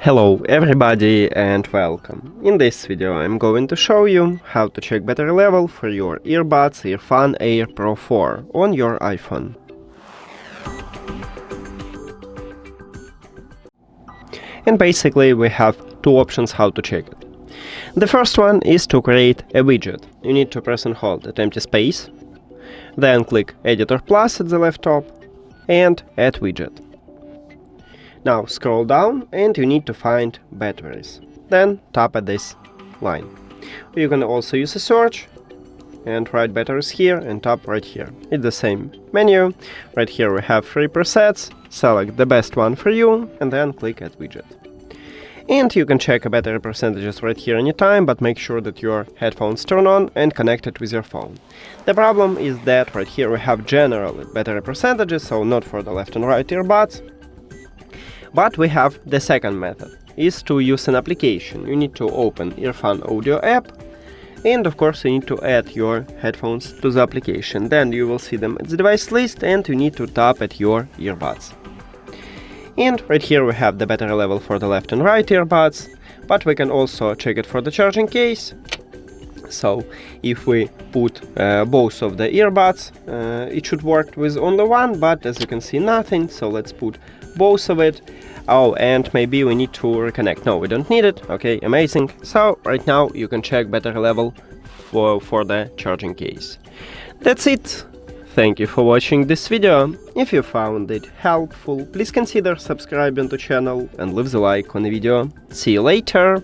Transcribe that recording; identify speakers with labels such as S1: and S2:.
S1: Hello everybody and welcome. In this video I'm going to show you how to check battery level for your earbuds EARFUN Air Pro 4 on your iPhone. And basically we have two options how to check it. The first one is to create a widget. You need to press and hold at empty space, then click Editor Plus at the left top and Add Widget. Now scroll down and you need to find batteries. Then tap at this line. You can also use a search and write batteries here and tap right here. It's the same menu. Right here we have 3 presets. Select the best one for you and then click Add Widget. And you can check battery percentages right here anytime, but make sure that your headphones turn on and connected with your phone. The problem is that right here we have general battery percentages, so not for the left and right earbuds. But we have the second method, is to use an application. You need to open EARFUN Audio app, and of course you need to add your headphones to the application. Then you will see them at the device list and you need to tap at your earbuds. And right here we have the battery level for the left and right earbuds, but we can also check it for the charging case. So if we put both of the earbuds, it should work with only one, but as you can see nothing, so let's put both of it. Oh, and maybe we need to reconnect. No, we don't need it. Okay, amazing. So right now you can check battery level for the charging case. That's it. Thank you for watching this video. If you found it helpful, please consider subscribing to the channel and leave the like on the video. See you later!